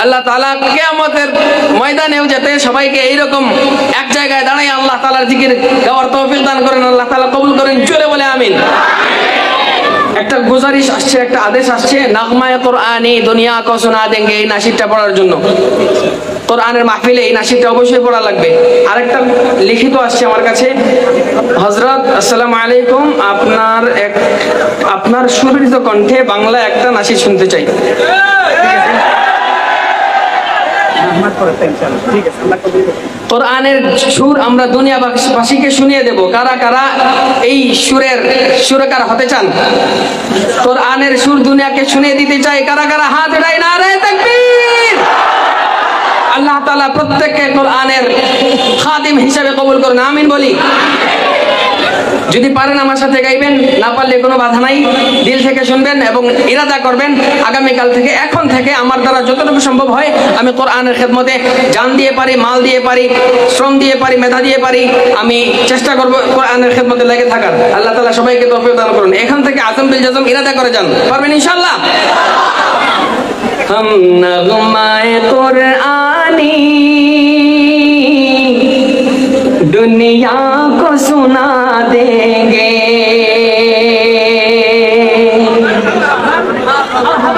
আল্লাহ তাআলা কিয়ামতের ময়দানেও যাতে সবাইকে এইরকম এক জায়গায় দাঁড়ায় আল্লাহ তাআলার জিকির গাওয়ার তৌফিক দান করেন, আল্লাহ তাআলা কবুল করেন, জোরে বলে আমিন। একটা গুজারিশ আসছে, একটা আদেশ আসছে, নাগমায়ে কুরআনি দুনিয়া কো সুনা দেঙ্গে, এই নাশিদটা পড়ার জন্য। কোরআনের মাহফিলে এই নাশিদটা অবশ্যই পড়া লাগবে। আরেকটা লিখিত আসছে আমার কাছে, হযরত আসসালামু আলাইকুম, আপনার সুরভিত কণ্ঠে বাংলা একটা নাশিদ শুনতে চাই। কোরআনের সুর আমরা দুনিয়াবাসীকে শুনিয়ে দেব। কারা কারা এই সুরকার হতে চান? কোরআনের সুর দুনিয়াকে শুনিয়ে দিতে চাই। কারা কারা হাত উঠাই নারে তাকবীর। আল্লাহ তাআলা প্রত্যেককে কোরআনের খাদিম হিসেবে কবুল করুন, আমিন বলি। যদি পারেন আমার সাথে গাইবেন, না পারলে কোনো বাধা নাই, দিল থেকে শুনবেন এবং ইরাদা করবেন আগামীকাল থেকে, এখন থেকে আমার দ্বারা যতটুকু সম্ভব হয় আমি কোরআনের খেদমতে জান দিয়ে পারি, মাল দিয়ে পারি, শ্রম দিয়ে পারি, মেধা দিয়ে পারি, আমি চেষ্টা করব কোরআনের খেদমতে লেগে থাকার। আল্লাহ তাআলা সবাইকে তৌফিক দান করুন। এখান থেকে আজম বিল জাজম ইরাদা করে যান, পারবেন ইনশাআল্লাহ। हम नग़्माए कुरआनी दुनिया को सुना देंगे,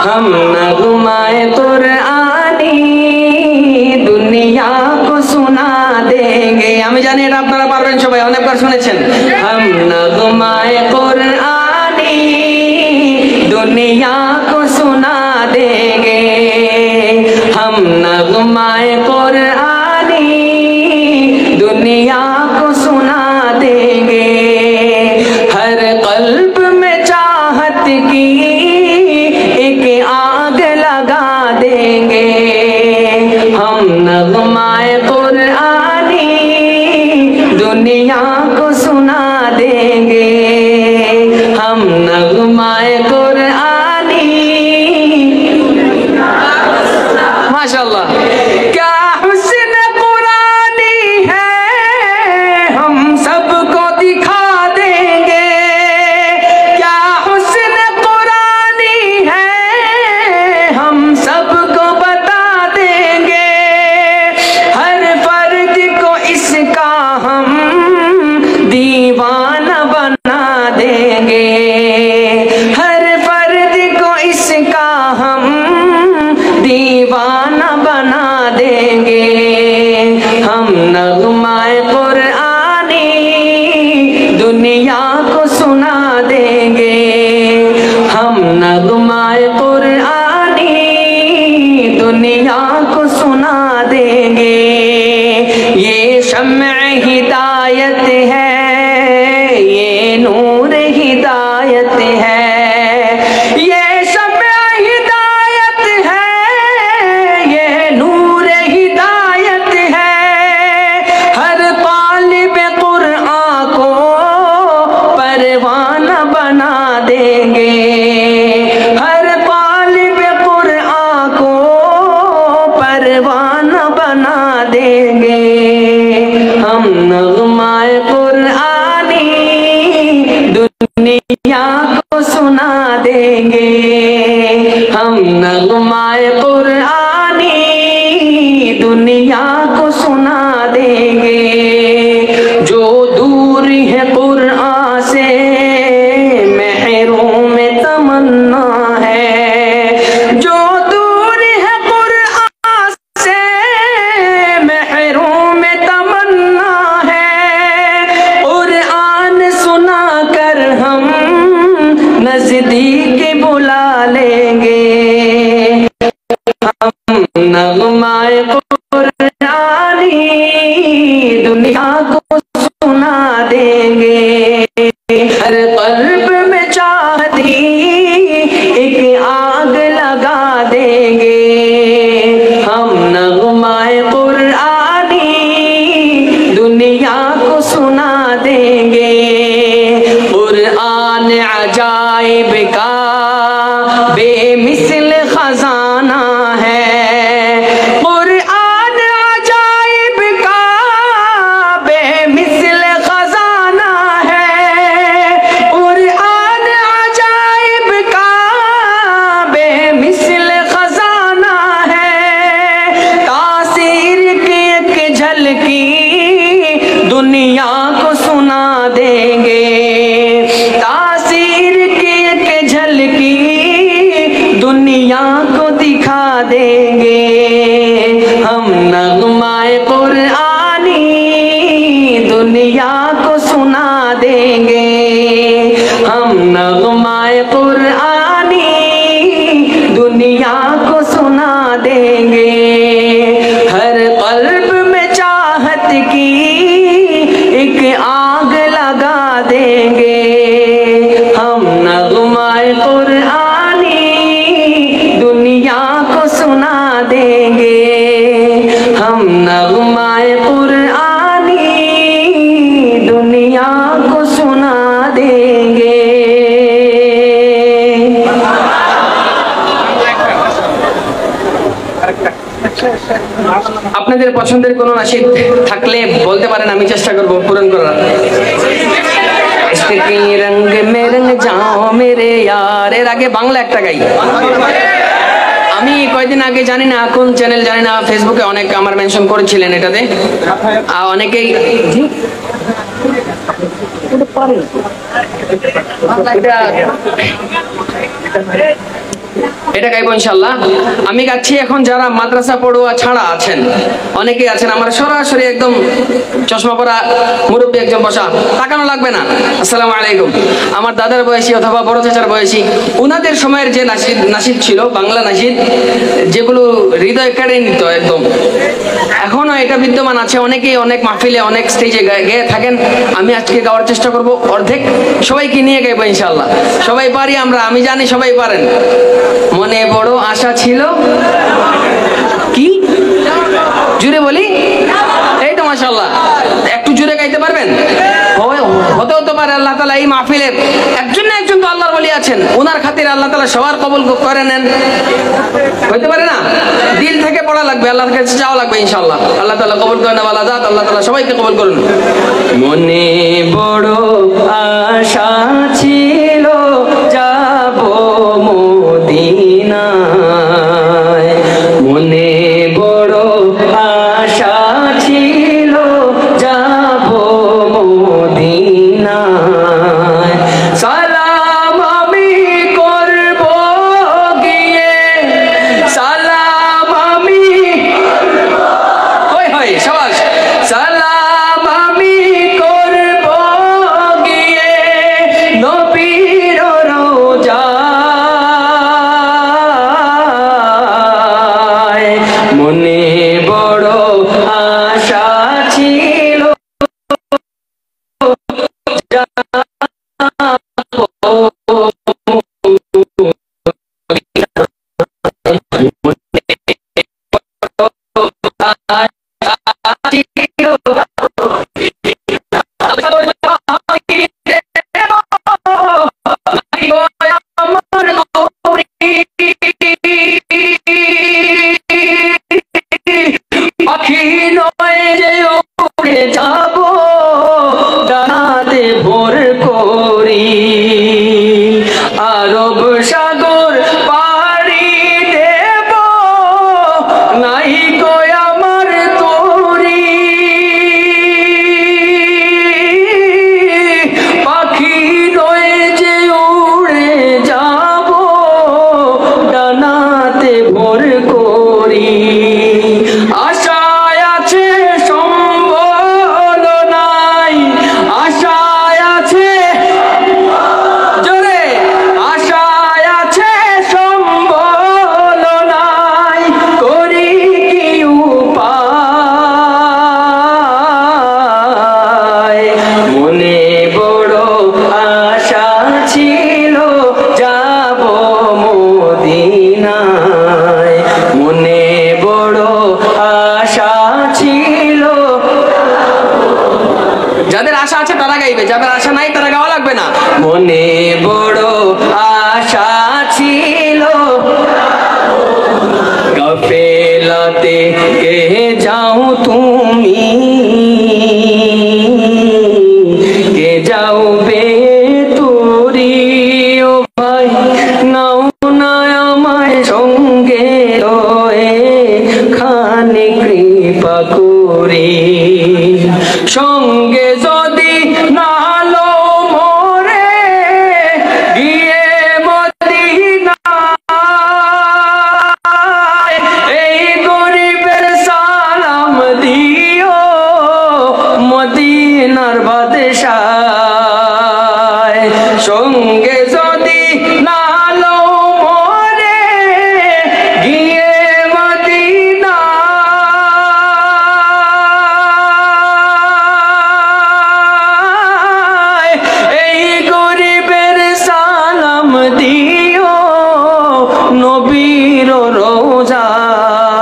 हम नग़्माए कुरआनी दुनिया को सुना देंगे। আমি জানি এটা আপনারা পারবেন, সবাই অনেকবার শুনেছেন। हम नग़्माए कुरआनी दुनिया को सुना देंगे, हम नग़्माए कुरआनी दुनिया को सुना देंगे, हर क़ल्ब में चाहत की एक आग लगा देंगे, हम नग़्माए कुरआनी दुनिया को सुना देंगे, हम नग़्माए कुरआनी। माशाअल्लाह, क्या हुस्न कुरानी है, हम सबको दिखा देंगे, क्या हुस्न कुरानी है, हम सबको बता देंगे, हर फर्द को इसका हम दीवाना बना देंगे, हर फर्द को इसका हम दीवाना बना देंगे, हम नग़्माए कुरआनी दुनिया को सुना देंगे, हम नग़्माए कुरआनी दुनिया को सुना देंगे। ये शम्अ हिदायत है, ये नूर हिदायत है, ये शम्अ हिदायत है, ये नूर हिदायत है, हर तालिब कुरआन को परवाना बना देंगे, हर तालिब कुरआन को परवाना बना देंगे, हम नग़्माए कुरआनी दुनिया को सुना देंगे, हम नग़्माए कुरआनी दुनिया को सुना देंगे। जो दूर है कुरआन से महरूम तमन्ना है, जो दूर है कुरआन से महरूम तमन्ना है, कुरआन सुना कर हम नज़दीक बुला लेंगे, हम नग़्माए कुरआनी दुनिया को सुना देंगे, हर क़ल्ब में चाहत की एक आग लगा देंगे, हम नग़्माए कुरआनी दुनिया को सुना देंगे। कुरआन अजाइब का बेमिसल खजाना है, कुरआन दुनिया को सुना देंगे तासीर की एक झलकी दुनिया को दिखा देंगे हम नगमाए कुरानी दुनिया को सुना देंगे हम नगमाए कुरानी दुनिया को सुना देंगे हर कल्ब में चाहत की एक आग लगा देंगे हम नगमाए कुरानी दुनिया को सुना देंगे हम नगमाए कुरानी दुनिया को सुना देंगे। আপনাদের পছন্দের কোনো নাশিদ থাকলে বলতে পারেন, আমি চেষ্টা করব পূরণ করার। ইশক কি রঙ মে রঙ যাও মেরে यार এর আগে বাংলা একটা গাই। আমি কয়েকদিন আগে জানি না কোন চ্যানেল জানি না ফেসবুকে অনেক আমার মেনশন করেছিলেন এটাতে, আর অনেকেই এটা গাইবো ইনশাআল্লাহ। আমি গাচ্ছি এখন যারা মাদ্রাসা পড়ুয়া ছাড়া আছেন, অনেকেই আছেন আমার সরাসরি একদম চশমা পরা মুরব্বী একজন বসা, তাকানো লাগবে না, আসসালামু আলাইকুম, আমার দাদার বয়সী অথবা বড় চাচার বয়সী, উনাদের সময়ের যে নাশিদ ছিল বাংলা নাশিদ যেগুলো হৃদয় কেড়ে নিত একদম, এখনো এটা বিদ্যমান আছে। অনেকেই অনেক মাহফিলে অনেক স্টেজে গেয়ে থাকেন। আমি আজকে গাওয়ার চেষ্টা করব, অর্ধেক সবাইকে নিয়ে গাইবো ইনশাআল্লাহ। সবাই পারি আমরা, আমি জানি সবাই পারেন। মনে বড় আশা ছিল, কি জুড়ে বলি, এই তো মাশাআল্লাহ, একটু জুড়ে গাইতে পারবেন? হতেও তো পারে আল্লাহ তাআলা এই মাহফিলের একজন না একজন তো আল্লাহর ওলি আছেন, ওনার খাতিরে আল্লাহ তাআলা সবার কবুল করে নেন, হইতে পারে না? দিল থেকে পড়া লাগবে, আল্লাহর কাছে চাওয়া লাগবে ইনশাআল্লাহ, আল্লাহ তাআলা কবুল করে নেওয়া জাত, আল্লাহ তাআলা সবাইকে কবুল করুন। মনে বড় আশা ছিল যাব মদিনায়, মনে বড় আশা ছিল যাব মদিনায়, সালাম আমি করব গিয়ে, সালাম আমি হয় সবাই, সালাম আমি করব গিয়ে নবীর রোজায়, মনে বড় আশা ছিল পাখি নয় যে উড়ে যাব ডানাতে ভোর করি, আরব সাগর পাড়ি দেব নাই গো আমার তরি, পাখি নয় যে উড়ে যাব ডানাতে ভোর করি, আশায় আছে সম্বল নাই, আশায় আছে জোরে, আশায় আছে সম্বল নাই, করি কি উপায়, মনে বড় আশা ছিল যাব মদিনায়, মনে বড় আশা ছিল। যাদের আশা আছে তারা গাইবে, যাদের আশা নাই তারা গাওয়া লাগবে না। মনে বড় আশা ছিল কাফেলাতে কে যাও তুমি, কে যাও বে তুরি, ও ভাই নাও না আমায় সঙ্গে রয়ে খানে কৃপা করি, সঙ্গ সঙ্গে যদি নালো মোরে গিয়ে মদিনায়, এই গরিবের সালাম দিও মদিনার বাদশায়। সঙ্গে যদি নালো মোরে গিয়ে মদিনায়, এই গরিবের সালাম দিও নবীর রোজায়।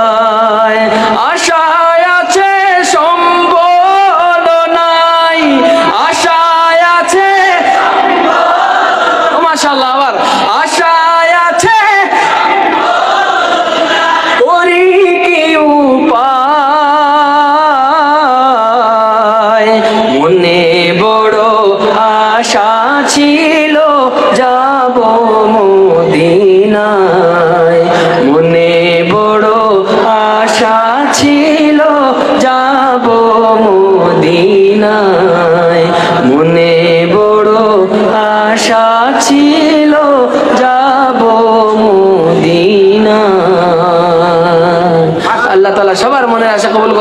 আশায় আছে সম্বল নাই, আশায় আছে মাশাআল্লাহ, আবার আশায় আছে করি কি উপায়। মনে বড় আশা ছিল যাব মদিনায়, মনে বড় আশা ছিল যাব মদিনায়, মনে বড় আশা ছিল যাব মদিনায়। আল্লাহ তাআলা সবার মনের আশা কবুল